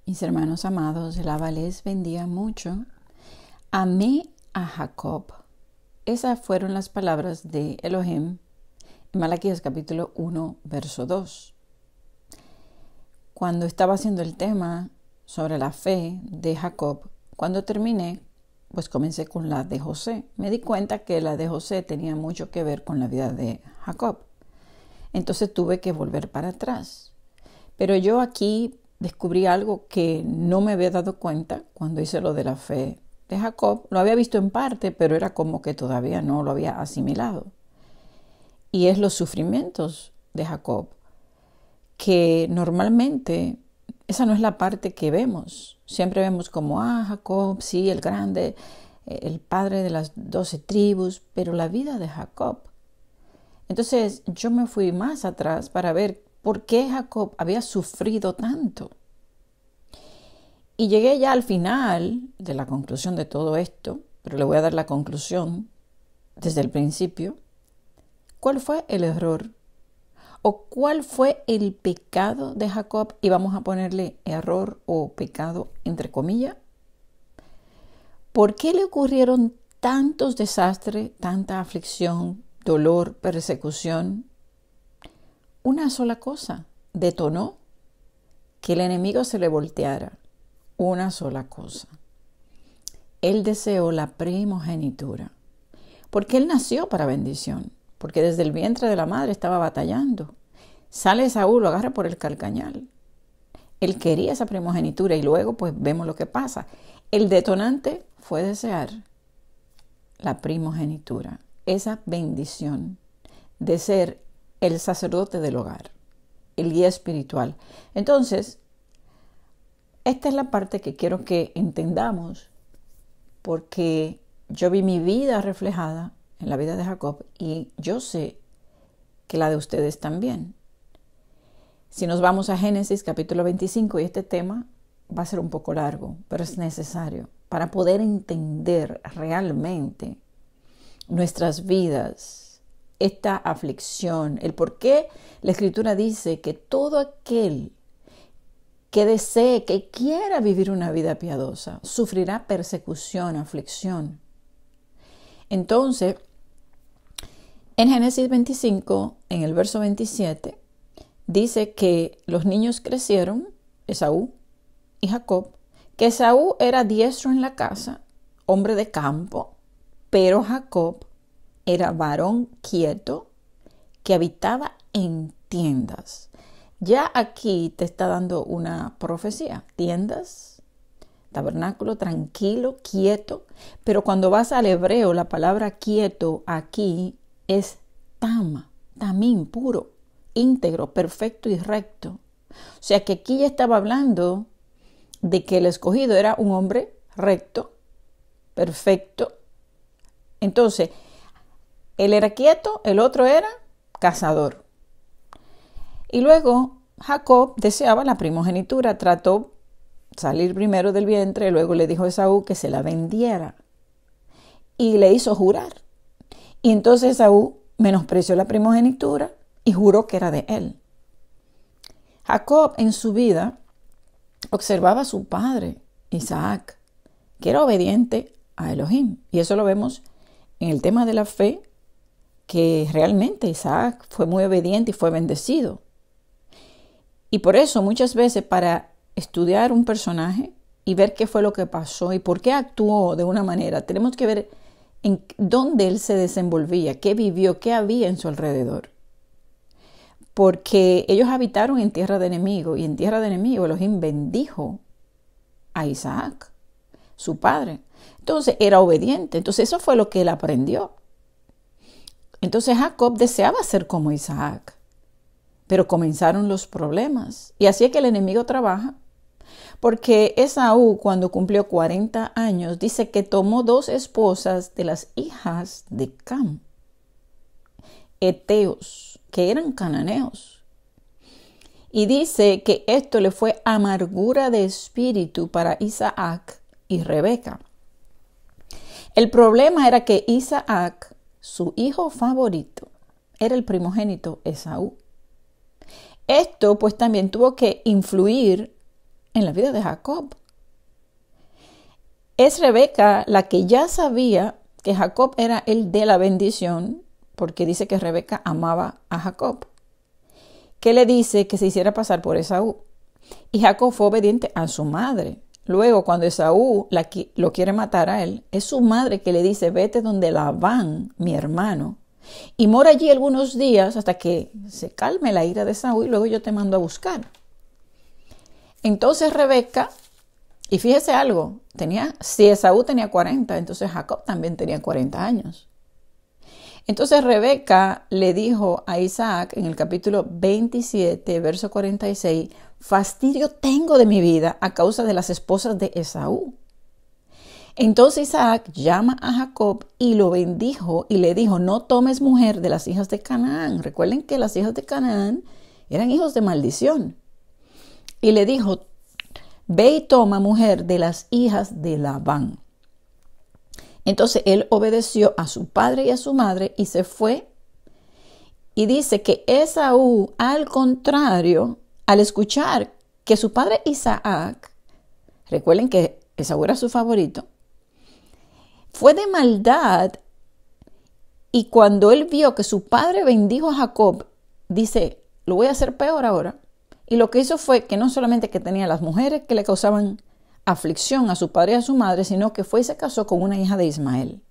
Mis hermanos amados, el Abba les bendiga mucho. Amé a Jacob. Esas fueron las palabras de Elohim en Malaquías capítulo 1, verso 2. Cuando estaba haciendo el tema sobre la fe de Jacob, cuando terminé, pues comencé con la de José. Me di cuenta que la de José tenía mucho que ver con la vida de Jacob. Entonces tuve que volver para atrás. Pero yo aquí descubrí algo que no me había dado cuenta cuando hice lo de la fe de Jacob. Lo había visto en parte, pero era como que todavía no lo había asimilado. Y es los sufrimientos de Jacob, que normalmente esa no es la parte que vemos. Siempre vemos como, Jacob, sí, el grande, el padre de las 12 tribus, pero la vida de Jacob. Entonces yo me fui más atrás para ver por qué Jacob había sufrido tanto. Y llegué ya al final de la conclusión de todo esto, pero le voy a dar la conclusión desde el principio. ¿Cuál fue el error? ¿O cuál fue el pecado de Jacob? Y vamos a ponerle error o pecado entre comillas. ¿Por qué le ocurrieron tantos desastres, tanta aflicción, dolor, persecución? Una sola cosa detonó que el enemigo se le volteara. Una sola cosa. Él deseó la primogenitura. Porque él nació para bendición. Porque desde el vientre de la madre estaba batallando. Sale Saúl, lo agarra por el calcañal. Él quería esa primogenitura y luego pues vemos lo que pasa. El detonante fue desear la primogenitura. Esa bendición de ser el sacerdote del hogar, el guía espiritual. Entonces, esta es la parte que quiero que entendamos, porque yo vi mi vida reflejada en la vida de Jacob y yo sé que la de ustedes también. Si nos vamos a Génesis capítulo 25, y este tema va a ser un poco largo, pero es necesario para poder entender realmente nuestras vidas, esta aflicción, el por qué la Escritura dice que todo aquel que desee, que quiera vivir una vida piadosa, sufrirá persecución, aflicción. Entonces, en Génesis 25, en el verso 27, dice que los niños crecieron, Esaú y Jacob, que Esaú era diestro en la casa, hombre de campo, pero Jacob era varón quieto que habitaba en tiendas. Ya aquí te está dando una profecía. Tiendas, tabernáculo, tranquilo, quieto. Pero cuando vas al hebreo, la palabra quieto aquí es tamín, puro, íntegro, perfecto y recto. O sea que aquí ya estaba hablando de que el escogido era un hombre recto, perfecto. Entonces, él era quieto, el otro era cazador. Y luego Jacob deseaba la primogenitura, trató salir primero del vientre, luego le dijo a Esaú que se la vendiera y le hizo jurar. Y entonces Esaú menospreció la primogenitura y juró que era de él. Jacob en su vida observaba a su padre, Isaac, que era obediente a Elohim. Y eso lo vemos en el tema de la fe, que realmente Isaac fue muy obediente y fue bendecido. Y por eso muchas veces para estudiar un personaje y ver qué fue lo que pasó y por qué actuó de una manera, tenemos que ver en dónde él se desenvolvía, qué vivió, qué había en su alrededor. Porque ellos habitaron en tierra de enemigo y en tierra de enemigo Elohim bendijo a Isaac, su padre. Entonces era obediente. Entonces eso fue lo que él aprendió. Entonces Jacob deseaba ser como Isaac, pero comenzaron los problemas. Y así es que el enemigo trabaja, porque Esaú, cuando cumplió 40 años, dice que tomó 2 esposas de las hijas de Cam, heteos, que eran cananeos. Y dice que esto le fue amargura de espíritu para Isaac y Rebeca. El problema era que Isaac, su hijo favorito, era el primogénito Esaú. Esto pues también tuvo que influir en la vida de Jacob. Es Rebeca la que ya sabía que Jacob era el de la bendición, porque dice que Rebeca amaba a Jacob, que le dice que se hiciera pasar por Esaú. Y Jacob fue obediente a su madre. Luego, cuando Esaú lo quiere matar a él, es su madre que le dice, vete donde Labán, mi hermano, y mora allí algunos días hasta que se calme la ira de Esaú y luego yo te mando a buscar. Entonces Rebeca, y fíjese algo, si Esaú tenía 40, entonces Jacob también tenía 40 años. Entonces Rebeca le dijo a Isaac en el capítulo 27, verso 46, fastidio tengo de mi vida a causa de las esposas de Esaú. Entonces Isaac llama a Jacob y lo bendijo y le dijo, no tomes mujer de las hijas de Canaán. Recuerden que las hijas de Canaán eran hijos de maldición. Y le dijo, ve y toma mujer de las hijas de Labán. Entonces él obedeció a su padre y a su madre y se fue. Y dice que Esaú, al contrario, al escuchar que su padre Isaac, recuerden que Esaú era su favorito, fue de maldad, y cuando él vio que su padre bendijo a Jacob, dice, lo voy a hacer peor ahora. Y lo que hizo fue que no solamente que tenía las mujeres que le causaban aflicción a su padre y a su madre, sino que fue y se casó con una hija de Ismael.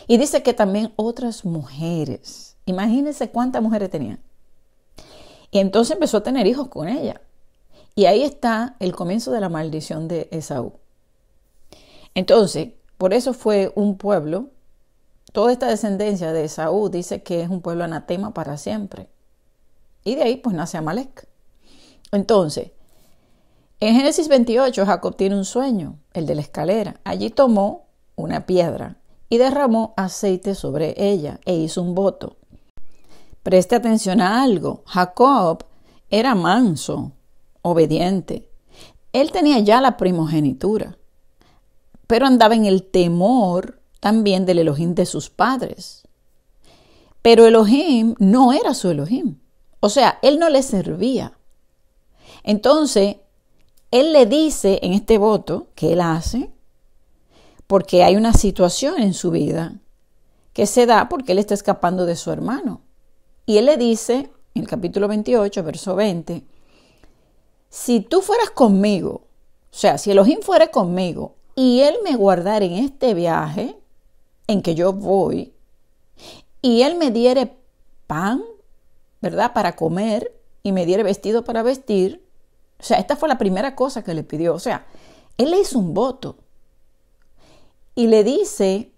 Y dice que también otras mujeres. Imagínense cuántas mujeres tenía. Y entonces empezó a tener hijos con ella. Y ahí está el comienzo de la maldición de Esaú. Entonces, por eso fue un pueblo, toda esta descendencia de Esaú dice que es un pueblo anatema para siempre. Y de ahí pues nace Amalek. Entonces, en Génesis 28, Jacob tiene un sueño, el de la escalera. Allí tomó una piedra y derramó aceite sobre ella e hizo un voto. Preste atención a algo. Jacob era manso, obediente. Él tenía ya la primogenitura, pero andaba en el temor también del Elohim de sus padres. Pero Elohim no era su Elohim. O sea, él no le servía. Entonces, él le dice en este voto que él hace, porque hay una situación en su vida que se da porque él está escapando de su hermano. Y él le dice, en el capítulo 28, verso 20, si tú fueras conmigo, o sea, si Elohim fuera conmigo y él me guardara en este viaje en que yo voy, y él me diere pan, ¿verdad?, para comer, y me diere vestido para vestir. O sea, esta fue la primera cosa que le pidió. O sea, él le hizo un voto. Y le dice,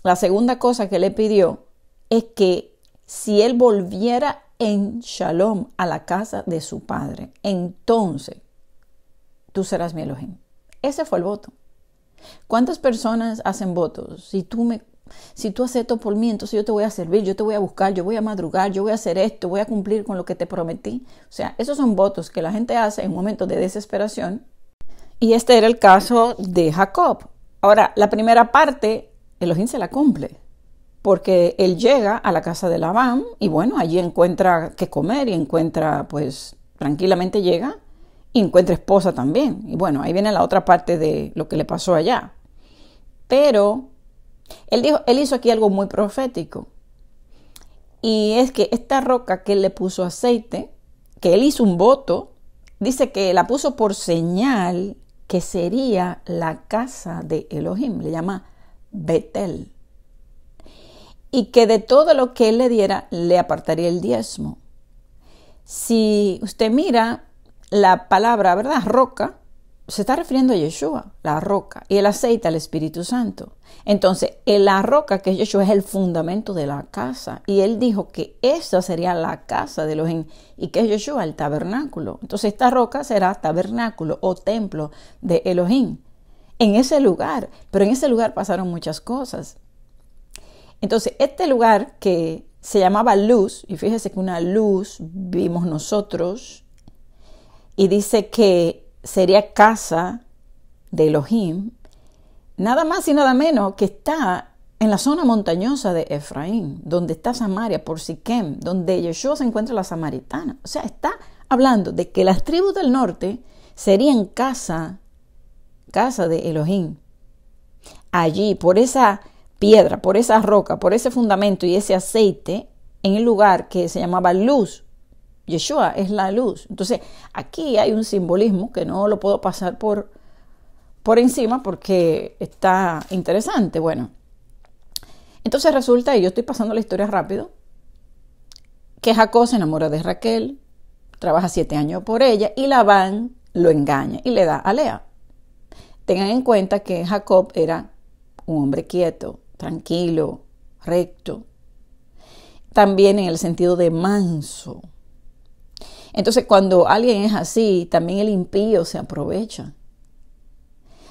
la segunda cosa que le pidió es que si él volviera en Shalom a la casa de su padre, entonces tú serás mi Elohim. Ese fue el voto. ¿Cuántas personas hacen votos? Si tú haces esto por mí, entonces yo te voy a servir, yo te voy a buscar, yo voy a madrugar, yo voy a hacer esto, voy a cumplir con lo que te prometí. O sea, esos son votos que la gente hace en momentos de desesperación. Y este era el caso de Jacob. Ahora, la primera parte, Elohim se la cumple, porque él llega a la casa de Labán y bueno, allí encuentra qué comer y encuentra, pues, tranquilamente llega y encuentra esposa también. Y bueno, ahí viene la otra parte de lo que le pasó allá. Pero él hizo aquí algo muy profético. Y es que esta roca que él le puso aceite, que él hizo un voto, dice que la puso por señal que sería la casa de Elohim. Le llama Betel. Y que de todo lo que él le diera, le apartaría el diezmo. Si usted mira la palabra, ¿verdad?, roca, se está refiriendo a Yeshua, la roca, y el aceite al Espíritu Santo. Entonces, la roca, que es Yeshua, es el fundamento de la casa. Y él dijo que esa sería la casa de Elohim, y que es Yeshua, el tabernáculo. Entonces, esta roca será tabernáculo o templo de Elohim en ese lugar. Pero en ese lugar pasaron muchas cosas. Entonces, este lugar que se llamaba luz, y fíjese que una luz vimos nosotros, y dice que sería casa de Elohim, nada más y nada menos que está en la zona montañosa de Efraín, donde está Samaria, por Siquem, donde Yeshua se encuentra la samaritana. O sea, está hablando de que las tribus del norte sería en casa de Elohim. Allí, por esa piedra, por esa roca, por ese fundamento y ese aceite, en el lugar que se llamaba luz. Yeshua es la luz. Entonces, aquí hay un simbolismo que no lo puedo pasar por encima porque está interesante. Bueno, entonces resulta, y yo estoy pasando la historia rápido, que Jacob se enamora de Raquel, trabaja 7 años por ella y Labán lo engaña y le da a Lea. Tengan en cuenta que Jacob era un hombre quieto, tranquilo, recto, también en el sentido de manso. Entonces, cuando alguien es así, también el impío se aprovecha.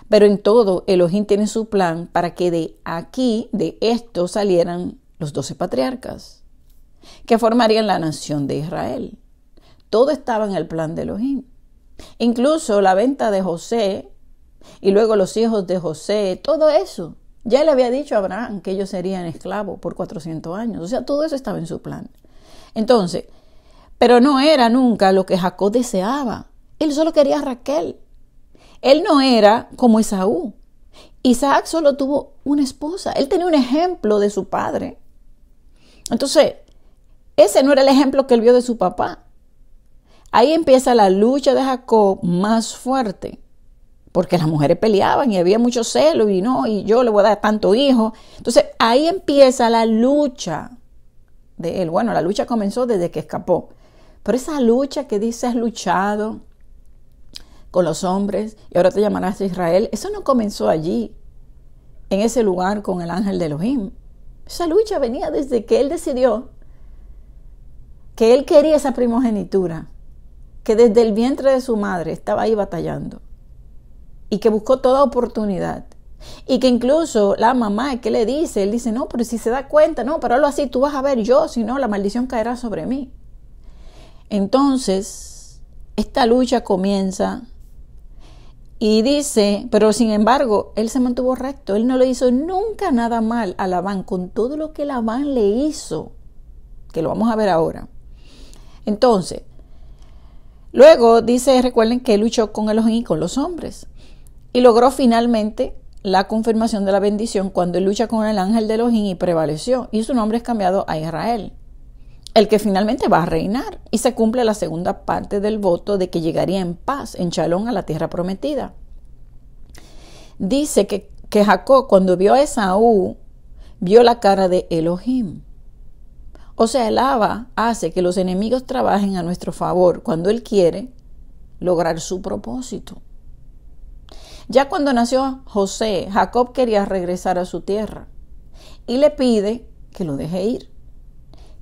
Pero en todo, Elohim tiene su plan para que de esto salieran los 12 patriarcas, que formarían la nación de Israel. Todo estaba en el plan de Elohim. Incluso la venta de José y luego los hijos de José, todo eso. Ya le había dicho a Abraham que ellos serían esclavos por 400 años. O sea, todo eso estaba en su plan. Entonces, pero no era nunca lo que Jacob deseaba. Él solo quería a Raquel. Él no era como Esaú. Isaac solo tuvo una esposa. Él tenía un ejemplo de su padre. Entonces, ese no era el ejemplo que él vio de su papá. Ahí empieza la lucha de Jacob más fuerte. Porque las mujeres peleaban y había mucho celo y yo le voy a dar tanto hijo. Entonces, ahí empieza la lucha de él. Bueno, la lucha comenzó desde que escapó. Pero esa lucha que dice has luchado con los hombres y ahora te llamarás Israel, eso no comenzó allí, en ese lugar con el ángel de Elohim. Esa lucha venía desde que él decidió que él quería esa primogenitura, que desde el vientre de su madre estaba ahí batallando y que buscó toda oportunidad. Y que incluso la mamá, ¿qué le dice? Él dice, no, pero si se da cuenta, no, pero hazlo así, tú vas a ver yo, si no, la maldición caerá sobre mí. Entonces, esta lucha comienza y dice, pero sin embargo, él se mantuvo recto, él no le hizo nunca nada mal a Labán, con todo lo que Labán le hizo, que lo vamos a ver ahora. Entonces, luego dice, recuerden que él luchó con Elohim y con los hombres y logró finalmente la confirmación de la bendición cuando él lucha con el ángel de Elohim y prevaleció, y su nombre es cambiado a Israel, el que finalmente va a reinar, y se cumple la segunda parte del voto de que llegaría en paz, en Shalom, a la tierra prometida. Dice que Jacob, cuando vio a Esaú, vio la cara de Elohim. O sea, el Abba hace que los enemigos trabajen a nuestro favor cuando él quiere lograr su propósito. Ya cuando nació José, Jacob quería regresar a su tierra y le pide que lo deje ir,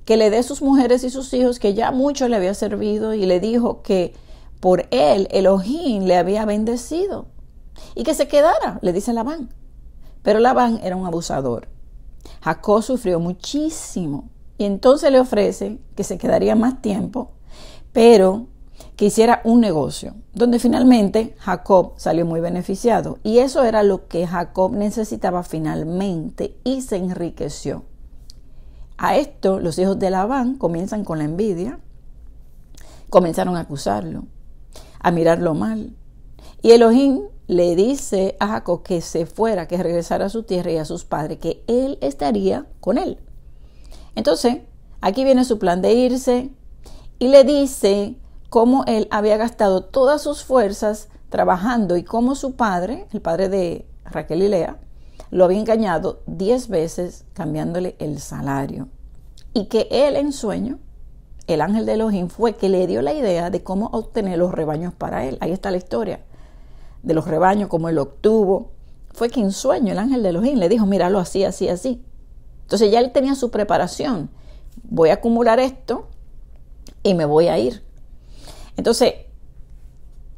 que le dé sus mujeres y sus hijos, que ya mucho le había servido, y le dijo que por él Elohim le había bendecido y que se quedara, le dice Labán. Pero Labán era un abusador. Jacob sufrió muchísimo y entonces le ofrece que se quedaría más tiempo, pero que hiciera un negocio, donde finalmente Jacob salió muy beneficiado. Y eso era lo que Jacob necesitaba finalmente y se enriqueció. A esto los hijos de Labán comienzan con la envidia, comenzaron a acusarlo, a mirarlo mal. Y Elohim le dice a Jacob que se fuera, que regresara a su tierra y a sus padres, que él estaría con él. Entonces, aquí viene su plan de irse y le dice cómo él había gastado todas sus fuerzas trabajando y cómo su padre, el padre de Raquel y Lea, lo había engañado 10 veces cambiándole el salario. Y que él en sueño, el ángel de Elohim, fue que le dio la idea de cómo obtener los rebaños para él. Ahí está la historia de los rebaños, cómo él lo obtuvo. Fue que en sueño el ángel de Elohim le dijo, míralo así, así, así. Entonces ya él tenía su preparación. Voy a acumular esto y me voy a ir. Entonces,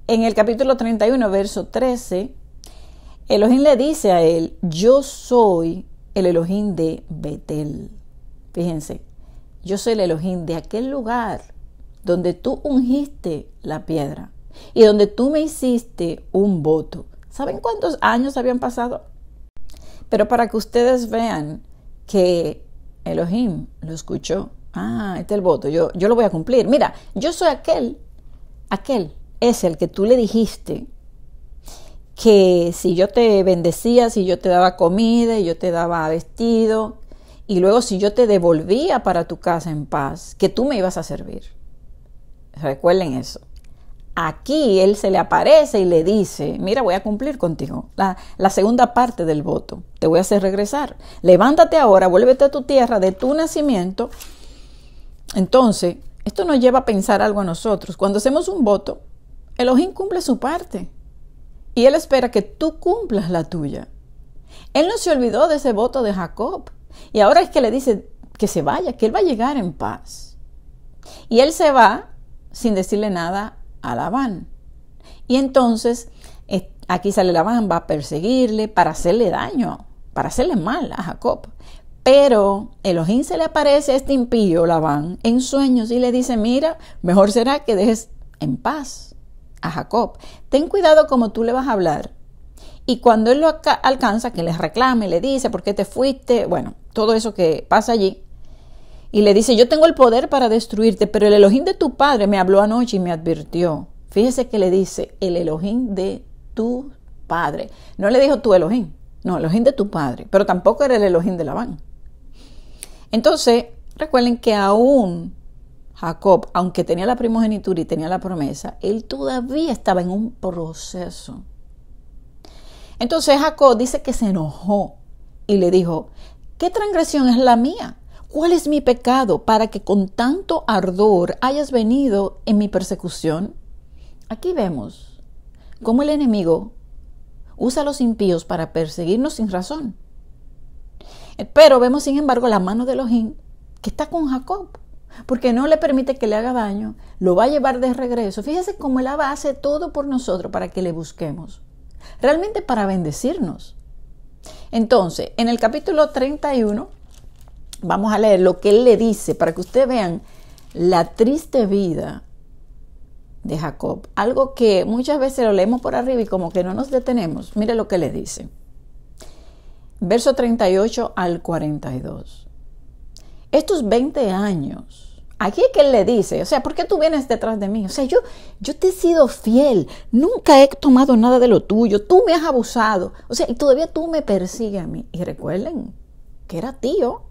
en el capítulo 31, verso 13, Elohim le dice a él, yo soy el Elohim de Betel. Fíjense, yo soy el Elohim de aquel lugar donde tú ungiste la piedra y donde tú me hiciste un voto. ¿Saben cuántos años habían pasado? Pero para que ustedes vean que Elohim lo escuchó. Este es el voto, yo lo voy a cumplir. Mira, yo soy aquel es el que tú le dijiste que si yo te bendecía, si yo te daba comida y yo te daba vestido, y luego si yo te devolvía para tu casa en paz, que tú me ibas a servir. Recuerden eso. Aquí él se le aparece y le dice, mira, voy a cumplir contigo la segunda parte del voto, te voy a hacer regresar. Levántate ahora, vuélvete a tu tierra de tu nacimiento. Entonces, esto nos lleva a pensar algo a nosotros. Cuando hacemos un voto, Elohim cumple su parte y él espera que tú cumplas la tuya. Él no se olvidó de ese voto de Jacob y ahora es que le dice que se vaya, que él va a llegar en paz. Y él se va sin decirle nada a Labán. Y entonces aquí sale Labán, va a perseguirle para hacerle daño, para hacerle mal a Jacob. Pero Elohim se le aparece a este impío Labán en sueños y le dice, mira, mejor será que dejes en paz a Jacob. Ten cuidado como tú le vas a hablar. Y cuando él lo alcanza, que le reclame, le dice, ¿por qué te fuiste? Bueno, todo eso que pasa allí. Y le dice, yo tengo el poder para destruirte, pero el Elohim de tu padre me habló anoche y me advirtió. Fíjese que le dice, el Elohim de tu padre. No le dijo tu Elohim, no, Elohim de tu padre, pero tampoco era el Elohim de Labán. Entonces, recuerden que aún Jacob, aunque tenía la primogenitura y tenía la promesa, él todavía estaba en un proceso. Entonces Jacob dice que se enojó y le dijo, ¿qué transgresión es la mía? ¿Cuál es mi pecado para que con tanto ardor hayas venido en mi persecución? Aquí vemos cómo el enemigo usa a los impíos para perseguirnos sin razón. Pero vemos, sin embargo, la mano de Elohim que está con Jacob, porque no le permite que le haga daño, lo va a llevar de regreso. Fíjese cómo él hace todo por nosotros para que le busquemos, realmente para bendecirnos. Entonces, en el capítulo 31, vamos a leer lo que él le dice para que ustedes vean la triste vida de Jacob. Algo que muchas veces lo leemos por arriba y como que no nos detenemos. Mire lo que le dice. Verso 38 al 42. Estos 20 años, aquí es que él le dice, o sea, ¿por qué tú vienes detrás de mí? O sea, yo te he sido fiel, nunca he tomado nada de lo tuyo, tú me has abusado, o sea, y todavía tú me persigues a mí. Y recuerden que era tío,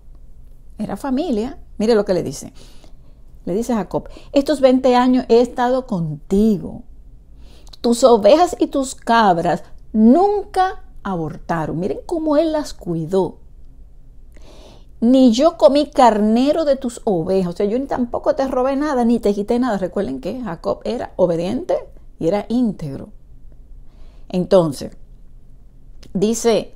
era familia. Mire lo que le dice. Le dice Jacob, estos 20 años he estado contigo. Tus ovejas y tus cabras nunca abortaron. Miren cómo él las cuidó. Ni yo comí carnero de tus ovejas. O sea, yo ni tampoco te robé nada, ni te quité nada. Recuerden que Jacob era obediente y era íntegro. Entonces, dice,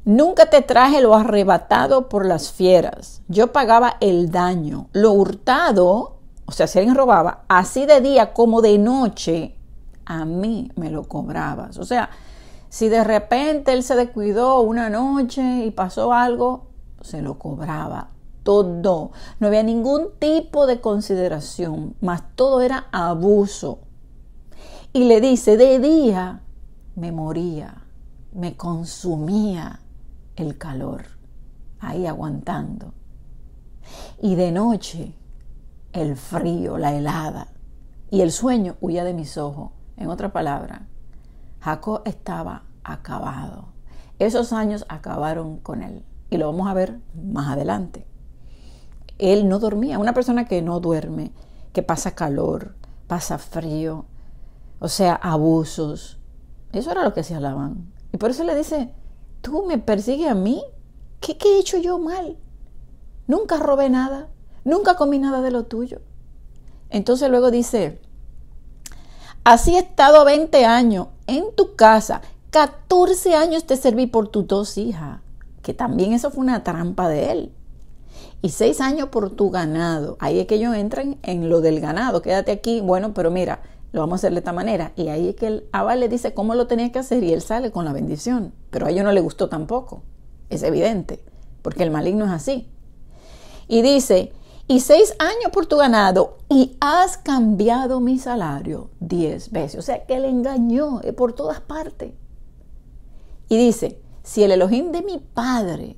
nunca te traje lo arrebatado por las fieras. Yo pagaba el daño. Lo hurtado, o sea, si alguien robaba, así de día como de noche, a mí me lo cobrabas. O sea, si de repente él se descuidó una noche y pasó algo, se lo cobraba todo. No había ningún tipo de consideración, más todo era abuso. Y le dice, de día me moría, me consumía el calor, ahí aguantando. Y de noche, el frío, la helada, y el sueño huía de mis ojos. En otra palabra, Jacob estaba acabado. Esos años acabaron con él. Y lo vamos a ver más adelante. Él no dormía. Una persona que no duerme, que pasa calor, pasa frío, o sea, abusos. Eso era lo que se hablaban. Y por eso le dice, ¿tú me persigues a mí? ¿Qué he hecho yo mal? Nunca robé nada, nunca comí nada de lo tuyo. Entonces luego dice, así he estado 20 años en tu casa, 14 años te serví por tus 2 hijas, que también eso fue una trampa de él, y 6 años por tu ganado. Ahí es que ellos entran en lo del ganado, quédate aquí, bueno, pero mira, lo vamos a hacer de esta manera. Y ahí es que el Abba le dice cómo lo tenía que hacer y él sale con la bendición. Pero a ellos no le gustó tampoco. Es evidente, porque el maligno es así. Y dice, y 6 años por tu ganado y has cambiado mi salario 10 veces. O sea que él engañó por todas partes. Y dice, si el Elohim de mi padre,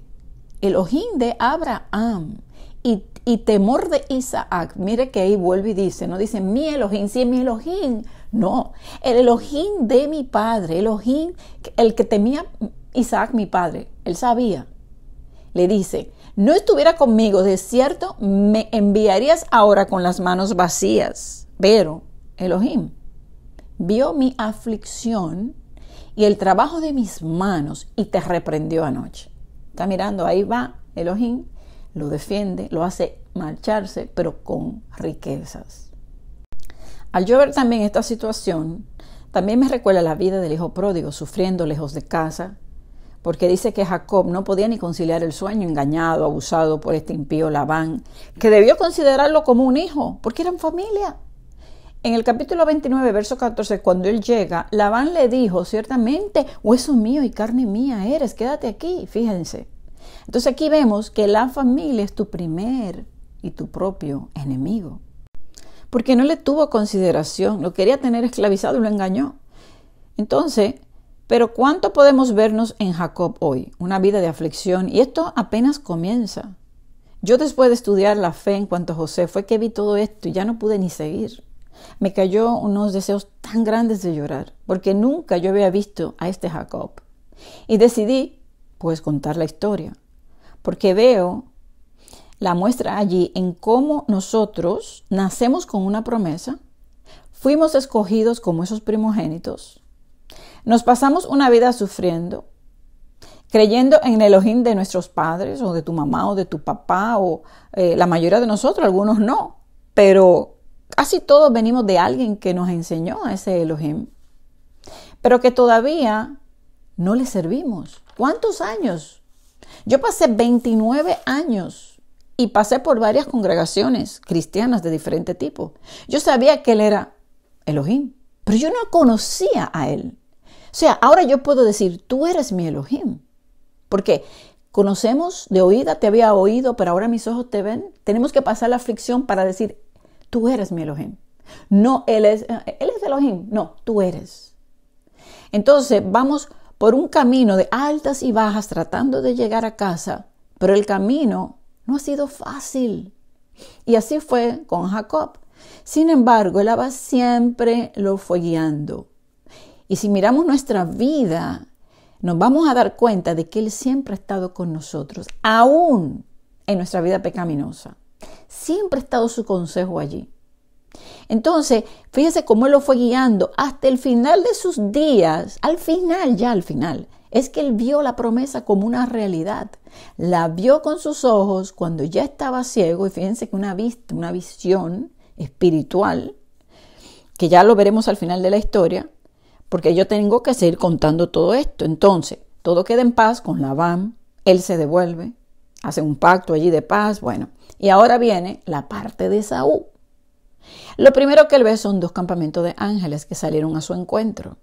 Elohim de Abraham y temor de Isaac, mire que ahí vuelve y dice, no dice mi Elohim, si mi Elohim No, el Elohim de mi padre, Elohim, el que temía Isaac mi padre, él sabía. Le dice, no estuviera conmigo, de cierto me enviarías ahora con las manos vacías. Pero Elohim vio mi aflicción y el trabajo de mis manos y te reprendió anoche. Está mirando, ahí va Elohim, lo defiende, lo hace marcharse, pero con riquezas. Al yo ver también esta situación, también me recuerda la vida del hijo pródigo, sufriendo lejos de casa, porque dice que Jacob no podía ni conciliar el sueño, engañado, abusado por este impío Labán, que debió considerarlo como un hijo, porque eran familia. En el capítulo 29, verso 14, cuando él llega, Labán le dijo, ciertamente, hueso mío y carne mía eres, quédate aquí, fíjense. Entonces aquí vemos que la familia es tu primer y tu propio enemigo. Porque no le tuvo consideración, lo quería tener esclavizado y lo engañó. Entonces, pero ¿cuánto podemos vernos en Jacob hoy? Una vida de aflicción, y esto apenas comienza. Yo después de estudiar la fe en cuanto a José, fue que vi todo esto y ya no pude ni seguir. Me cayó unos deseos tan grandes de llorar, porque nunca yo había visto a este Jacob. Y decidí, pues, contar la historia, porque veo la muestra allí en cómo nosotros nacemos con una promesa, fuimos escogidos como esos primogénitos, nos pasamos una vida sufriendo, creyendo en el Elohim de nuestros padres o de tu mamá o de tu papá o la mayoría de nosotros, algunos no, pero casi todos venimos de alguien que nos enseñó a ese Elohim, pero que todavía no le servimos. ¿Cuántos años? Yo pasé 29 años y pasé por varias congregaciones cristianas de diferente tipo. Yo sabía que él era Elohim, pero yo no conocía a él. O sea, ahora yo puedo decir, tú eres mi Elohim. Porque conocemos de oída, te había oído, pero ahora mis ojos te ven. Tenemos que pasar la aflicción para decir, tú eres mi Elohim. No, él es Elohim. No, tú eres. Entonces vamos por un camino de altas y bajas tratando de llegar a casa, pero el camino no ha sido fácil. Y así fue con Jacob. Sin embargo, el Abba siempre lo fue guiando. Y si miramos nuestra vida, nos vamos a dar cuenta de que Él siempre ha estado con nosotros, aún en nuestra vida pecaminosa. Siempre ha estado su consejo allí. Entonces, fíjese cómo Él lo fue guiando hasta el final de sus días. Al final, es que Él vio la promesa como una realidad. La vio con sus ojos cuando ya estaba ciego. Y fíjense que una visión espiritual, que ya lo veremos al final de la historia, porque yo tengo que seguir contando todo esto. Entonces, todo queda en paz con Labán. Él se devuelve, hace un pacto allí de paz. Bueno, y ahora viene la parte de Esaú. Lo primero que él ve son 2 campamentos de ángeles que salieron a su encuentro.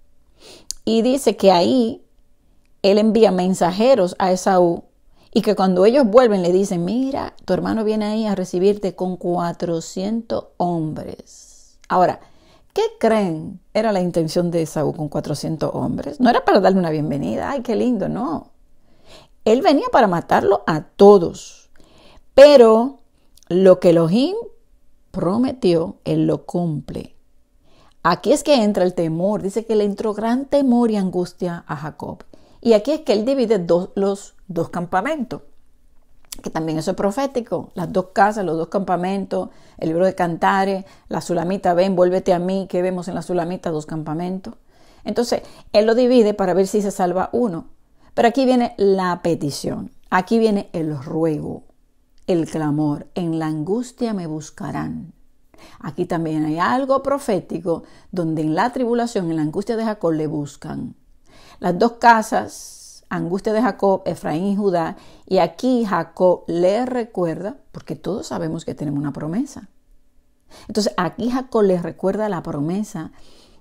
Y dice que ahí él envía mensajeros a Esaú y que cuando ellos vuelven le dicen, mira, tu hermano viene ahí a recibirte con 400 hombres. Ahora, ¿qué creen era la intención de Esaú con 400 hombres? No era para darle una bienvenida, ay, qué lindo, no. Él venía para matarlo a todos. Pero lo que Elohim prometió, Él lo cumple. Aquí es que entra el temor. Dice que le entró gran temor y angustia a Jacob. Y aquí es que Él divide los 2 campamentos. Que también eso es profético. Las 2 casas, los 2 campamentos, el libro de Cantares, la Sulamita, ven, vuélvete a mí, que vemos en la Sulamita 2 campamentos. Entonces, Él lo divide para ver si se salva uno. Pero aquí viene la petición. Aquí viene el ruego. El clamor, en la angustia me buscarán. Aquí también hay algo profético donde en la tribulación, en la angustia de Jacob le buscan. Las 2 casas, angustia de Jacob, Efraín y Judá, y aquí Jacob le recuerda, porque todos sabemos que tenemos una promesa. Entonces aquí Jacob le recuerda la promesa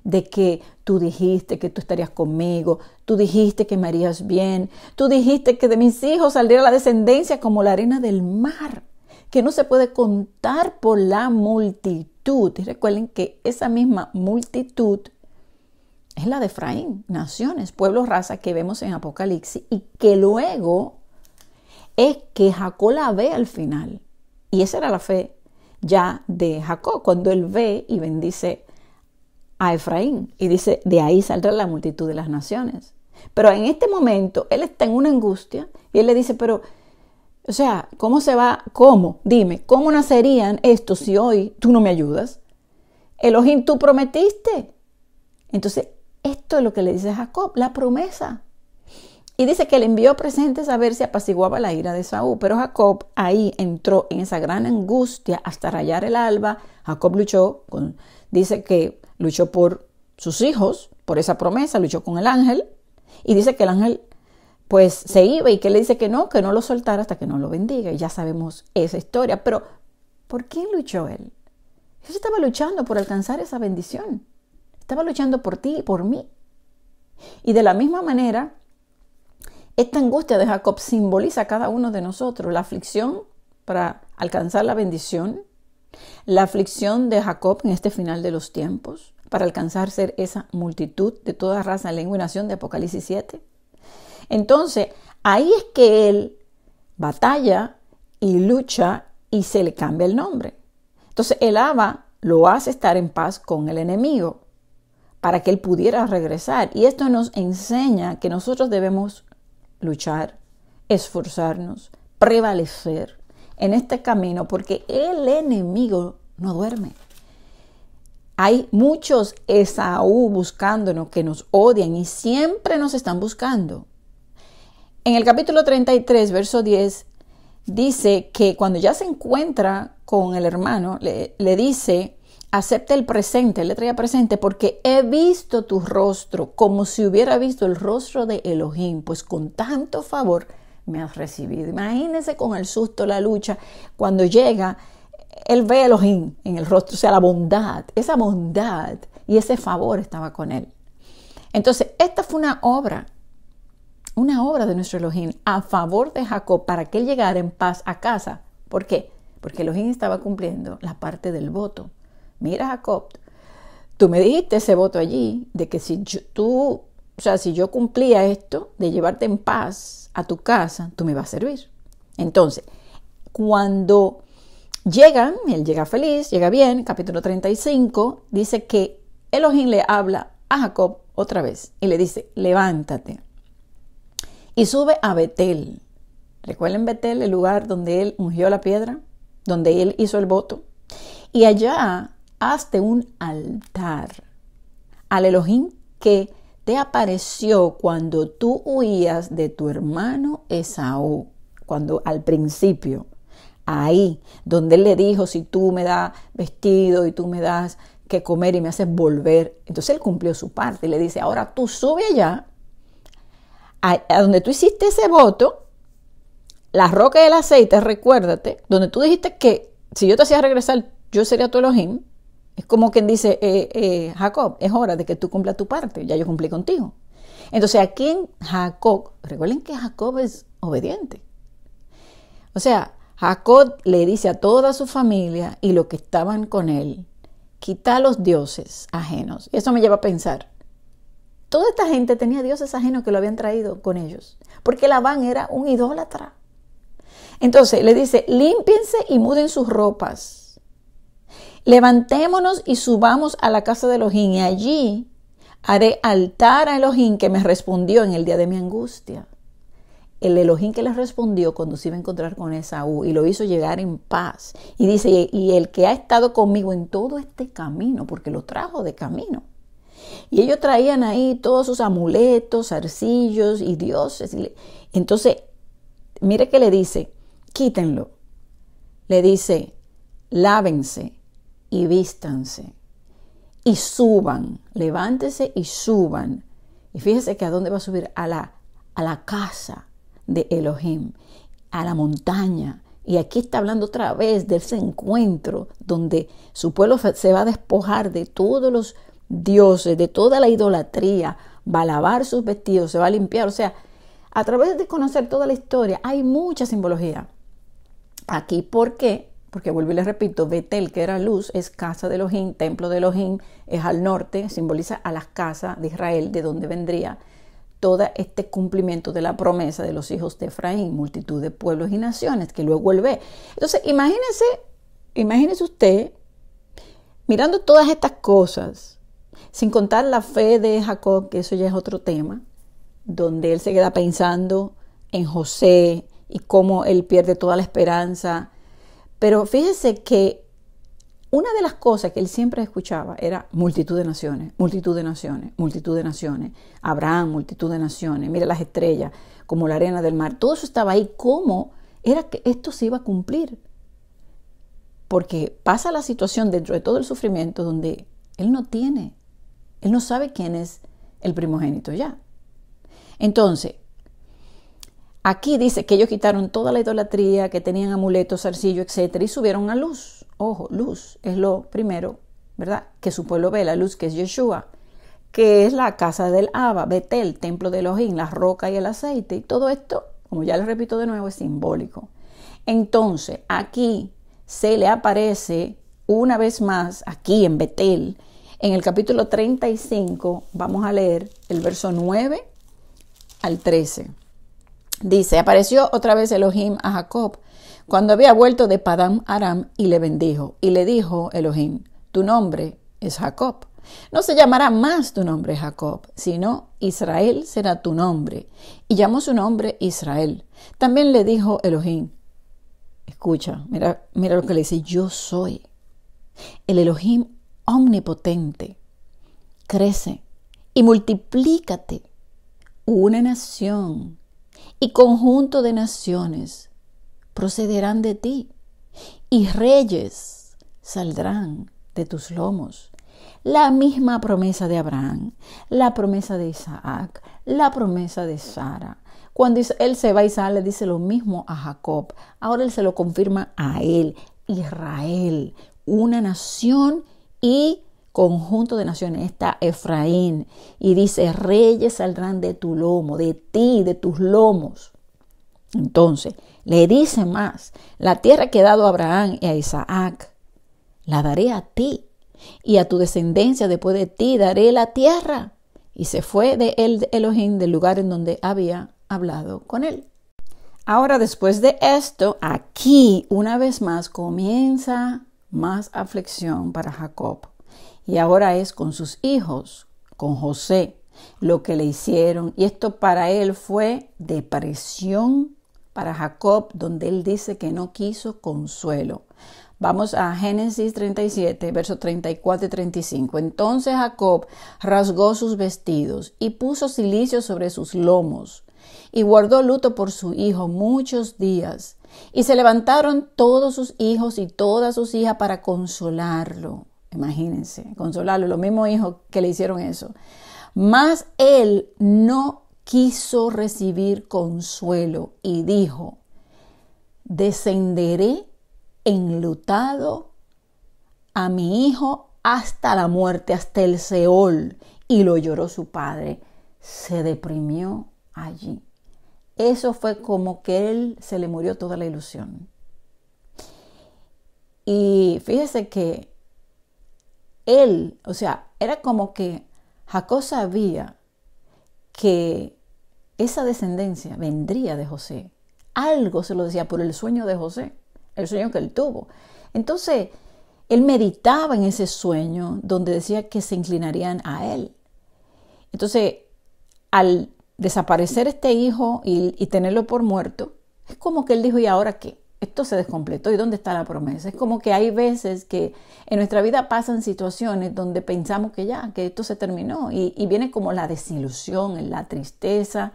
de que tú dijiste que tú estarías conmigo, tú dijiste que me harías bien, tú dijiste que de mis hijos saldría la descendencia como la arena del mar, que no se puede contar por la multitud. Y recuerden que esa misma multitud es la de Efraín, naciones, pueblos, razas que vemos en Apocalipsis y que luego es que Jacob la ve al final. Y esa era la fe ya de Jacob, cuando él ve y bendice a Efraín. Y dice, de ahí saldrá la multitud de las naciones. Pero en este momento, él está en una angustia y él le dice, pero, o sea, ¿cómo se va? ¿Cómo? Dime, ¿cómo nacerían estos si hoy tú no me ayudas? Elohim, tú prometiste. Entonces, esto es lo que le dice Jacob, la promesa. Y dice que le envió presentes a ver si apaciguaba la ira de Esaú. Pero Jacob ahí entró en esa gran angustia hasta rayar el alba. Jacob dice que luchó por sus hijos, por esa promesa, luchó con el ángel. Y dice que el ángel pues se iba y que le dice que no lo soltara hasta que no lo bendiga. Y ya sabemos esa historia. Pero ¿por quién luchó él? Él estaba luchando por alcanzar esa bendición. Estaba luchando por ti y por mí. Y de la misma manera, esta angustia de Jacob simboliza a cada uno de nosotros. La aflicción para alcanzar la bendición. La aflicción de Jacob en este final de los tiempos. Para alcanzar ser esa multitud de toda raza, lengua y nación de Apocalipsis 7. Entonces, ahí es que él batalla y lucha y se le cambia el nombre. Entonces, el Abba lo hace estar en paz con el enemigo para que él pudiera regresar. Y esto nos enseña que nosotros debemos luchar, esforzarnos, prevalecer en este camino, porque el enemigo no duerme. Hay muchos Esaú buscándonos que nos odian y siempre nos están buscando. En el capítulo 33, verso 10, dice que cuando ya se encuentra con el hermano, le dice, acepta el presente, le traía presente, porque he visto tu rostro como si hubiera visto el rostro de Elohim, pues con tanto favor me has recibido. Imagínense con el susto, la lucha, cuando llega, él ve a Elohim en el rostro, o sea, la bondad, esa bondad y ese favor estaba con él. Entonces, esta fue una obra de nuestro Elohim a favor de Jacob para que él llegara en paz a casa. ¿Por qué? Porque Elohim estaba cumpliendo la parte del voto. Mira, Jacob, tú me dijiste ese voto allí de que si yo cumplía esto de llevarte en paz a tu casa, tú me vas a servir. Entonces, cuando llegan, él llega feliz, llega bien, capítulo 35, dice que Elohim le habla a Jacob otra vez y le dice, levántate y sube a Betel. ¿Recuerden Betel, el lugar donde él ungió la piedra? Donde él hizo el voto. Y allá hazte un altar al Elohim que te apareció cuando tú huías de tu hermano Esaú. Cuando al principio, ahí donde él le dijo, si tú me das vestido y tú me das que comer y me haces volver. Entonces él cumplió su parte y le dice, ahora tú sube allá, a donde tú hiciste ese voto, la roca y el aceite, recuérdate, donde tú dijiste que si yo te hacía regresar, yo sería tu Elohim. Es como quien dice, Jacob, es hora de que tú cumplas tu parte, ya yo cumplí contigo. Entonces aquí en Jacob, recuerden que Jacob es obediente. O sea, Jacob le dice a toda su familia y los que estaban con él, quita los dioses ajenos. Y eso me lleva a pensar, toda esta gente tenía dioses ajenos que lo habían traído con ellos, porque Labán era un idólatra. Entonces le dice, límpiense y muden sus ropas. Levantémonos y subamos a la casa de Elohim y allí haré altar a Elohim que me respondió en el día de mi angustia. El Elohim que le respondió cuando se iba a encontrar con Esaú y lo hizo llegar en paz. Y dice, y el que ha estado conmigo en todo este camino, porque lo trajo de camino. Y ellos traían ahí todos sus amuletos, zarcillos y dioses. Entonces, mire que le dice, quítenlo. Le dice, lávense y vístanse y suban, levántense y suban. Y fíjese que a dónde va a subir, a la casa de Elohim, a la montaña. Y aquí está hablando otra vez de ese encuentro donde su pueblo se va a despojar de todos los dioses, de toda la idolatría, va a lavar sus vestidos, se va a limpiar. O sea, a través de conocer toda la historia hay mucha simbología aquí. ¿Por qué? Porque vuelvo y les repito, Betel, que era luz, es casa de Elohim, templo de Elohim, es al norte, simboliza a las casas de Israel, de donde vendría todo este cumplimiento de la promesa de los hijos de Efraín, multitud de pueblos y naciones, que luego él ve. Entonces, imagínese usted, mirando todas estas cosas, Sin contar la fe de Jacob, que eso ya es otro tema, donde él se queda pensando en José y cómo él pierde toda la esperanza. Pero fíjese que una de las cosas que él siempre escuchaba era multitud de naciones, multitud de naciones, multitud de naciones. Abraham, multitud de naciones. Mira las estrellas, como la arena del mar. Todo eso estaba ahí. ¿Cómo era que esto se iba a cumplir? Porque pasa la situación dentro de todo el sufrimiento donde él no sabe quién es el primogénito ya. Entonces, aquí dice que ellos quitaron toda la idolatría, que tenían amuletos, zarcillo, etcétera, y subieron a luz. Ojo, luz es lo primero, ¿verdad? Que su pueblo ve, la luz que es Yeshua, que es la casa del Abba, Betel, templo de Elohim, la roca y el aceite. Y todo esto, como ya les repito de nuevo, es simbólico. Entonces, aquí se le aparece una vez más, aquí en Betel, en el capítulo 35, vamos a leer el verso 9 al 13. Dice, apareció otra vez Elohim a Jacob cuando había vuelto de Padán Aram y le bendijo. Y le dijo Elohim, tu nombre es Jacob. No se llamará más tu nombre Jacob, sino Israel será tu nombre. Y llamó su nombre Israel. También le dijo Elohim, escucha, mira lo que le dice, yo soy el Elohim omnipotente. Crece y multiplícate. Una nación y conjunto de naciones procederán de ti, y reyes saldrán de tus lomos. La misma promesa de Abraham, la promesa de Isaac, la promesa de Sara. Cuando él se va y sale, dice lo mismo a Jacob. Ahora él se lo confirma a él, Israel, una nación y conjunto de naciones. Está Efraín y dice, reyes saldrán de tu lomo, de ti, de tus lomos. Entonces, le dice más, la tierra que he dado a Abraham y a Isaac, la daré a ti, y a tu descendencia después de ti daré la tierra. Y se fue de él Elohim del lugar en donde había hablado con él. Ahora, después de esto, aquí una vez más comienza más aflicción para Jacob. Y ahora es con sus hijos, con José, lo que le hicieron. Y esto para él fue depresión para Jacob, donde él dice que no quiso consuelo. Vamos a Génesis 37, versos 34 y 35. Entonces Jacob rasgó sus vestidos y puso cilicio sobre sus lomos y guardó luto por su hijo muchos días. Y se levantaron todos sus hijos y todas sus hijas para consolarlo. Imagínense, consolarlo, los mismos hijos que le hicieron eso. Mas él no quiso recibir consuelo y dijo, descenderé enlutado a mi hijo hasta la muerte, hasta el Seol. Y lo lloró su padre. Se deprimió allí. Eso fue como que él se le murió toda la ilusión. Y fíjese que él, era como que Jacob sabía que esa descendencia vendría de José. Algo se lo decía por el sueño de José, el sueño que él tuvo. Entonces, él meditaba en ese sueño donde decía que se inclinarían a él. Entonces, al desaparecer este hijo y tenerlo por muerto, es como que él dijo, ¿y ahora qué? Esto se descompletó, ¿y dónde está la promesa? Es como que hay veces que en nuestra vida pasan situaciones donde pensamos que que esto se terminó y viene como la desilusión, la tristeza.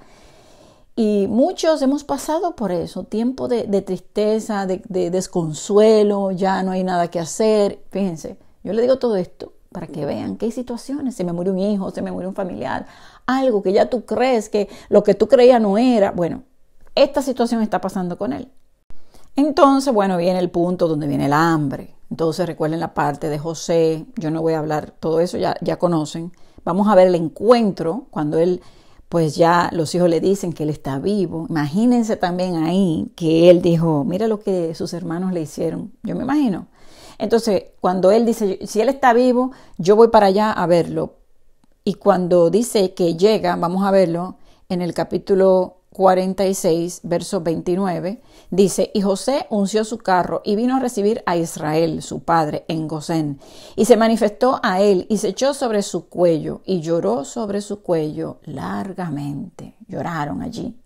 Y muchos hemos pasado por eso, tiempo de tristeza, de desconsuelo, ya no hay nada que hacer. Fíjense, yo le digo todo esto para que vean que hay situaciones, se me murió un hijo, se me murió un familiar, algo que ya tú crees que lo que tú creías no era. Bueno, esta situación está pasando con él. Entonces, viene el punto donde viene el hambre. Entonces, recuerden la parte de José. Yo no voy a hablar todo eso, ya conocen. Vamos a ver el encuentro cuando él, pues ya los hijos le dicen que él está vivo. Imagínense también ahí que él dijo, mira lo que sus hermanos le hicieron. Yo me imagino. Entonces, cuando él dice, si él está vivo, yo voy para allá a verlo. Y cuando dice que llega, vamos a verlo en el capítulo 46, verso 29, dice: y José unció su carro y vino a recibir a Israel, su padre, en Gosén. Y se manifestó a él y se echó sobre su cuello y lloró sobre su cuello largamente. Lloraron allí.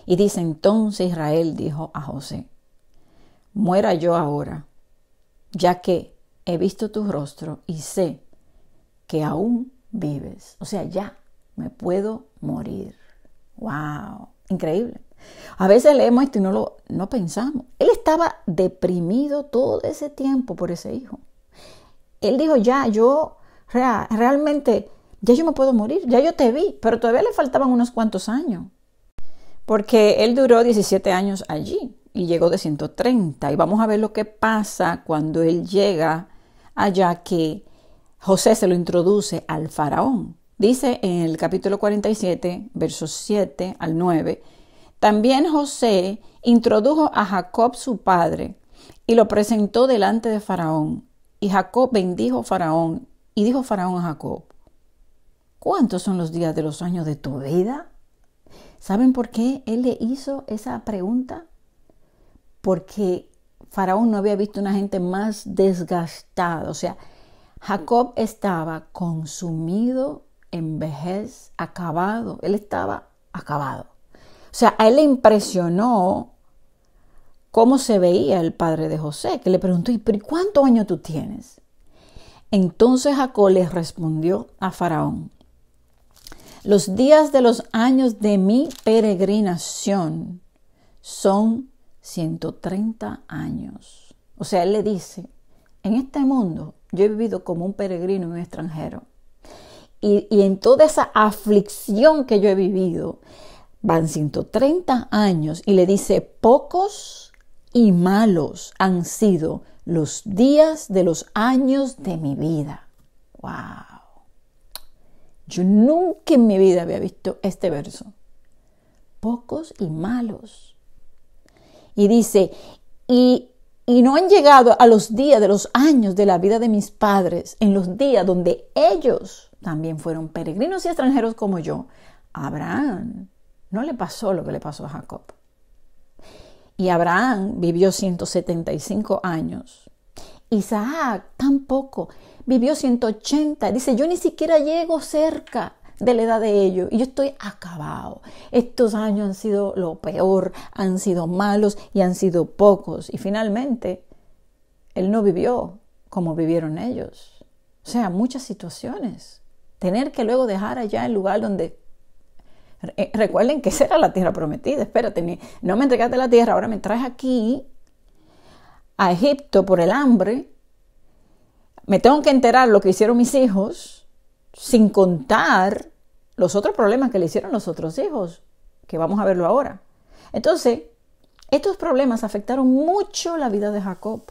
Y dice: entonces Israel dijo a José: muera yo ahora, ya que he visto tu rostro y sé que aún vives. O sea, ya me puedo morir. ¡Wow! Increíble. A veces leemos esto y no pensamos. Él estaba deprimido todo ese tiempo por ese hijo. Él dijo: ya, yo realmente, ya yo me puedo morir, ya yo te vi, pero todavía le faltaban unos cuantos años. Porque él duró 17 años allí y llegó de 130. Y vamos a ver lo que pasa cuando él llega allá, que José se lo introduce al faraón. Dice en el capítulo 47, versos 7 al 9, también José introdujo a Jacob su padre y lo presentó delante de Faraón. Y Jacob bendijo a Faraón y dijo Faraón a Jacob: ¿cuántos son los días de los años de tu vida? ¿Saben por qué él le hizo esa pregunta? Porque Faraón no había visto una gente más desgastada. O sea, Jacob estaba consumido en vejez, acabado. Él estaba acabado. O sea, a él le impresionó cómo se veía el padre de José, que le preguntó: ¿y cuántos años tú tienes? Entonces Jacob le respondió a Faraón: los días de los años de mi peregrinación son 130 años. O sea, él le dice: en este mundo yo he vivido como un peregrino y un extranjero. Y en toda esa aflicción que yo he vivido, van 130 años. Y le dice: pocos y malos han sido los días de los años de mi vida. ¡Wow! Yo nunca en mi vida había visto este verso. Pocos y malos. Y dice: y no han llegado a los días de los años de la vida de mis padres, en los días donde ellos también fueron peregrinos y extranjeros como yo. A Abraham no le pasó lo que le pasó a Jacob. Y Abraham vivió 175 años. Isaac tampoco, vivió 180. Dice: yo ni siquiera llego cerca de la edad de ellos y yo estoy acabado. Estos años han sido lo peor, han sido malos y han sido pocos. Y finalmente, él no vivió como vivieron ellos. O sea, muchas situaciones. Tener que luego dejar allá el lugar donde... Recuerden que esa era la tierra prometida. Espérate, no me entregaste la tierra, ahora me traes aquí a Egipto por el hambre. Me tengo que enterar lo que hicieron mis hijos, sin contar los otros problemas que le hicieron los otros hijos, que vamos a verlo ahora. Entonces, estos problemas afectaron mucho la vida de Jacob.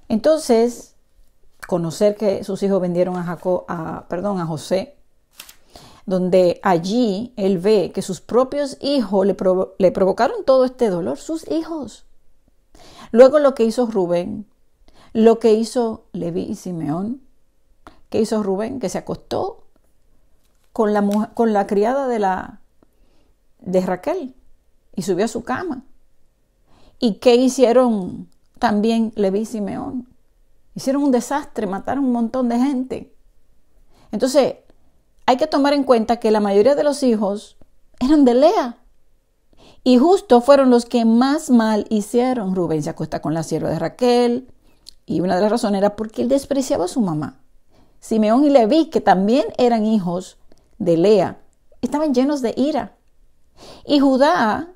Entonces, conocer que sus hijos vendieron a José, donde allí él ve que sus propios hijos le provocaron todo este dolor, sus hijos. Luego lo que hizo Rubén, lo que hizo Leví y Simeón. ¿Qué hizo Rubén? Que se acostó con la criada de Raquel y subió a su cama. ¿Y qué hicieron también Leví y Simeón? Hicieron un desastre, mataron un montón de gente. Entonces, hay que tomar en cuenta que la mayoría de los hijos eran de Lea. Y justo fueron los que más mal hicieron. Rubén se acuesta con la sierva de Raquel. Y una de las razones era porque él despreciaba a su mamá. Simeón y Leví, que también eran hijos de Lea, estaban llenos de ira. Y Judá,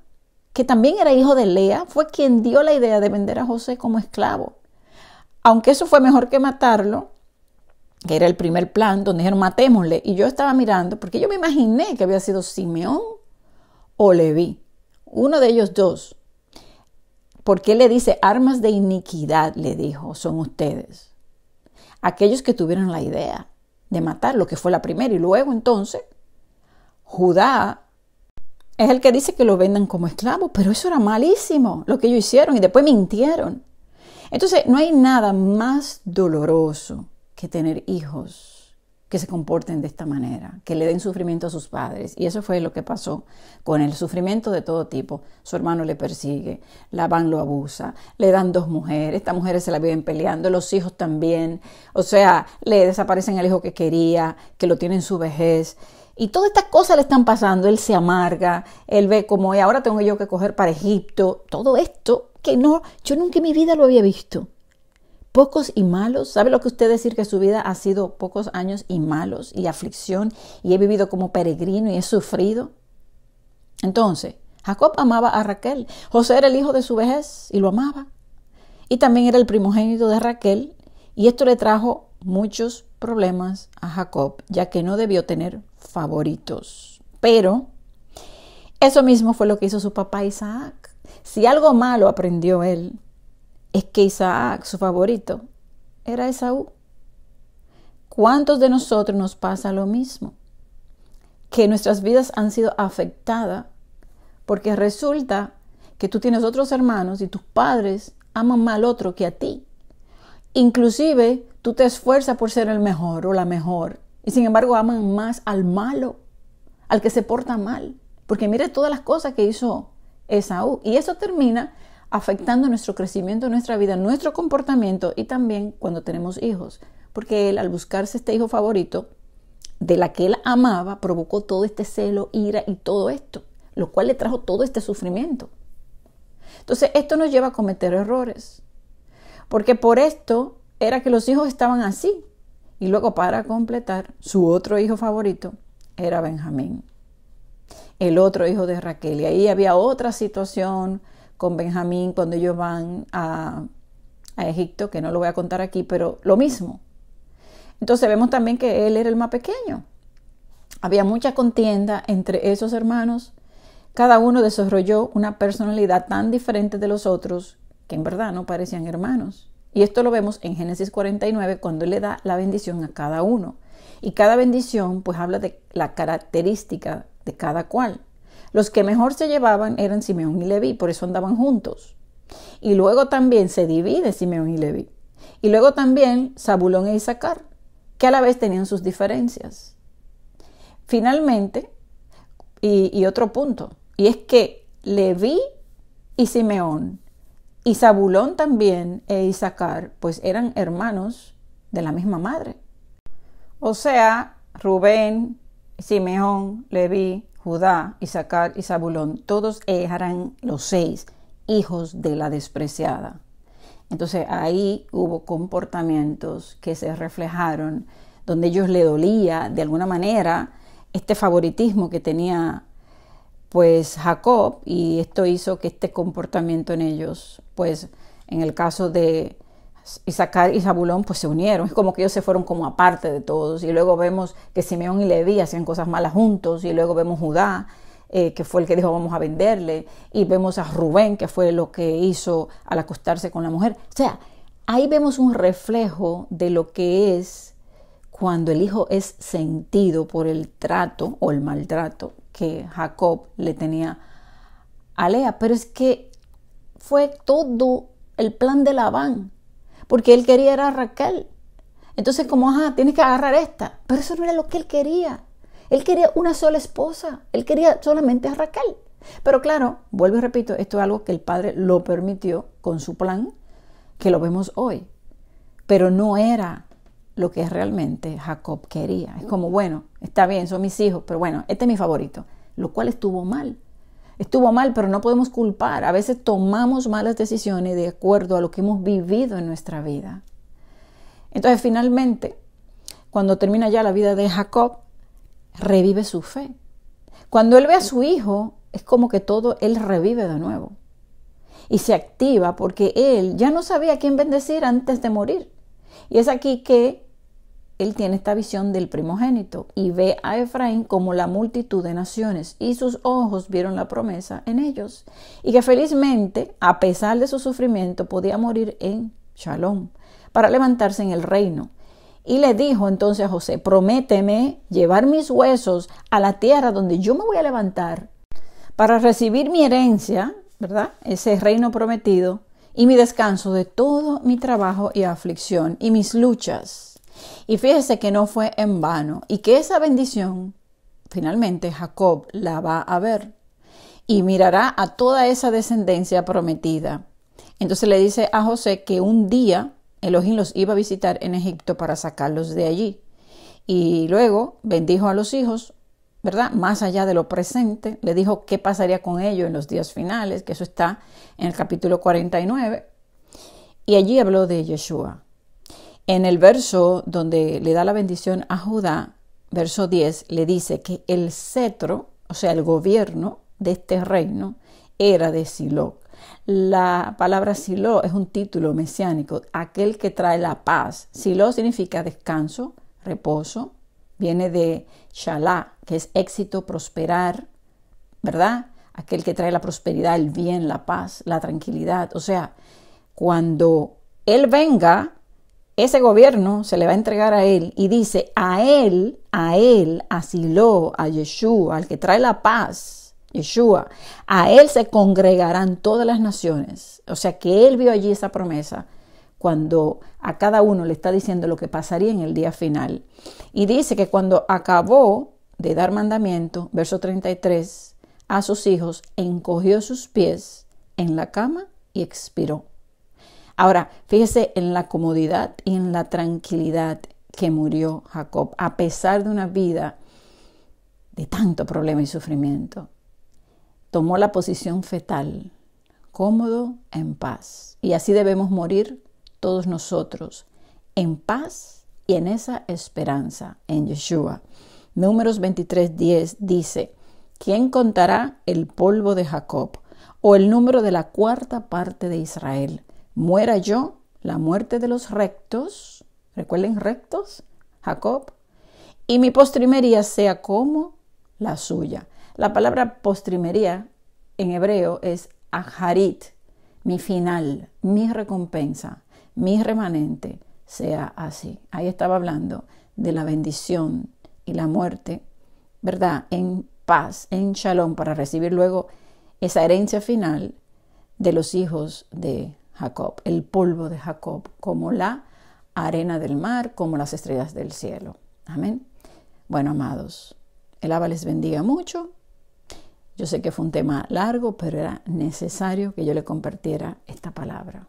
que también era hijo de Lea, fue quien dio la idea de vender a José como esclavo. Aunque eso fue mejor que matarlo, que era el primer plan, donde dijeron: matémosle. Y yo estaba mirando, porque yo me imaginé que había sido Simeón o Leví, uno de ellos dos. Porque él le dice: armas de iniquidad, le dijo, son ustedes. Aquellos que tuvieron la idea de matarlo, que fue la primera. Y luego entonces, Judá es el que dice que lo vendan como esclavo. Pero eso era malísimo, lo que ellos hicieron. Y después mintieron. Entonces, no hay nada más doloroso que tener hijos que se comporten de esta manera, que le den sufrimiento a sus padres. Y eso fue lo que pasó con el sufrimiento de todo tipo. Su hermano le persigue, Labán lo abusa, le dan 2 mujeres, estas mujeres se la viven peleando, los hijos también. O sea, le desaparecen al hijo que quería, que lo tiene en su vejez. Y todas estas cosas le están pasando, él se amarga, él ve como ahora tengo yo que coger para Egipto. Todo esto que no, yo nunca en mi vida lo había visto. Pocos y malos. ¿Sabe lo que usted decir que su vida ha sido pocos años y malos y aflicción y he vivido como peregrino y he sufrido? Entonces, Jacob amaba a Raquel. José era el hijo de su vejez y lo amaba. Y también era el primogénito de Raquel y esto le trajo muchos problemas a Jacob, ya que no debió tener favoritos. Pero eso mismo fue lo que hizo su papá Isaac. Si algo malo aprendió él, es que Isaac, su favorito, era Esaú. ¿Cuántos de nosotros nos pasa lo mismo? Que nuestras vidas han sido afectadas porque resulta que tú tienes otros hermanos y tus padres aman más al otro que a ti. Inclusive tú te esfuerzas por ser el mejor o la mejor y sin embargo aman más al malo, al que se porta mal. Porque mire todas las cosas que hizo Esaú y eso termina afectando nuestro crecimiento, nuestra vida, nuestro comportamiento y también cuando tenemos hijos. Porque él, al buscarse este hijo favorito, de la que él amaba, provocó todo este celo, ira y todo esto, lo cual le trajo todo este sufrimiento. Entonces, esto nos lleva a cometer errores. Porque por esto era que los hijos estaban así. Y luego, para completar, su otro hijo favorito era Benjamín, el otro hijo de Raquel. Y ahí había otra situación con Benjamín cuando ellos van a Egipto, que no lo voy a contar aquí, pero lo mismo. Entonces vemos también que él era el más pequeño. Había mucha contienda entre esos hermanos. Cada uno desarrolló una personalidad tan diferente de los otros que en verdad no parecían hermanos. Y esto lo vemos en Génesis 49 cuando él le da la bendición a cada uno. Y cada bendición pues habla de la característica de cada cual. Los que mejor se llevaban eran Simeón y Leví, por eso andaban juntos. Y luego también se divide Simeón y Leví. Y luego también Zabulón e Isaacar, que a la vez tenían sus diferencias. Finalmente, y otro punto, y es que Leví y Simeón, y Zabulón también e Isaacar, pues eran hermanos de la misma madre. O sea, Rubén, Simeón, Leví, Judá, Isaacar y Zabulón, todos eran los 6 hijos de la despreciada. Entonces ahí hubo comportamientos que se reflejaron donde ellos le dolía de alguna manera este favoritismo que tenía pues Jacob y esto hizo que este comportamiento en ellos, pues en el caso de Isaacar y Zabulón pues se unieron, es como que ellos se fueron como aparte de todos y luego vemos que Simeón y Leví hacían cosas malas juntos y luego vemos Judá que fue el que dijo vamos a venderle y vemos a Rubén que fue lo que hizo al acostarse con la mujer. O sea, ahí vemos un reflejo de lo que es cuando el hijo es sentido por el trato o el maltrato que Jacob le tenía a Lea, pero es que fue todo el plan de Labán. Porque él quería era a Raquel. Entonces como, tienes que agarrar esta. Pero eso no era lo que él quería. Él quería una sola esposa. Él quería solamente a Raquel. Pero claro, vuelvo y repito, esto es algo que el padre lo permitió con su plan, que lo vemos hoy. Pero no era lo que realmente Jacob quería. Es como, bueno, está bien, son mis hijos, pero bueno, este es mi favorito. Lo cual estuvo mal. Estuvo mal, pero no podemos culpar. A veces tomamos malas decisiones de acuerdo a lo que hemos vivido en nuestra vida. Entonces, finalmente, cuando termina ya la vida de Jacob, revive su fe. Cuando él ve a su hijo, es como que todo él revive de nuevo. Y se activa porque él ya no sabía a quién bendecir antes de morir. Y es aquí que él tiene esta visión del primogénito y ve a Efraín como la multitud de naciones y sus ojos vieron la promesa en ellos y que felizmente, a pesar de su sufrimiento, podía morir en Shalom para levantarse en el reino. Y le dijo entonces a José, prométeme llevar mis huesos a la tierra donde yo me voy a levantar para recibir mi herencia, ¿verdad? Ese reino prometido y mi descanso de todo mi trabajo y aflicción y mis luchas. Y fíjese que no fue en vano y que esa bendición finalmente Jacob la va a ver y mirará a toda esa descendencia prometida. Entonces le dice a José que un día Elohim los iba a visitar en Egipto para sacarlos de allí. Y luego bendijo a los hijos, ¿verdad? Más allá de lo presente, le dijo qué pasaría con ellos en los días finales, que eso está en el capítulo 49. Y allí habló de Yeshua. En el verso donde le da la bendición a Judá, verso 10, le dice que el cetro, o sea, el gobierno de este reino, era de Silo. La palabra Silo es un título mesiánico, aquel que trae la paz. Silo significa descanso, reposo, viene de Shalá, que es éxito, prosperar, ¿verdad? Aquel que trae la prosperidad, el bien, la paz, la tranquilidad. O sea, cuando Él venga, ese gobierno se le va a entregar a Él y dice a Él, a Silo, a Yeshua, al que trae la paz, Yeshua, a Él se congregarán todas las naciones. O sea que Él vio allí esa promesa cuando a cada uno le está diciendo lo que pasaría en el día final. Y dice que cuando acabó de dar mandamiento, verso 33, a sus hijos, encogió sus pies en la cama y expiró. Ahora, fíjese en la comodidad y en la tranquilidad que murió Jacob, a pesar de una vida de tanto problema y sufrimiento. Tomó la posición fetal, cómodo, en paz. Y así debemos morir todos nosotros, en paz y en esa esperanza, en Yeshua. Números 23:10 dice, ¿quién contará el polvo de Jacob o el número de la cuarta parte de Israel? Muera yo la muerte de los rectos, recuerden rectos, Jacob, y mi postrimería sea como la suya. La palabra postrimería en hebreo es aharit, mi final, mi recompensa, mi remanente sea así. Ahí estaba hablando de la bendición y la muerte, ¿verdad? En paz, en shalom, para recibir luego esa herencia final de los hijos de Jacob, el polvo de Jacob, como la arena del mar, como las estrellas del cielo. Amén. Bueno, amados, el Abba les bendiga mucho. Yo sé que fue un tema largo, pero era necesario que yo le compartiera esta palabra.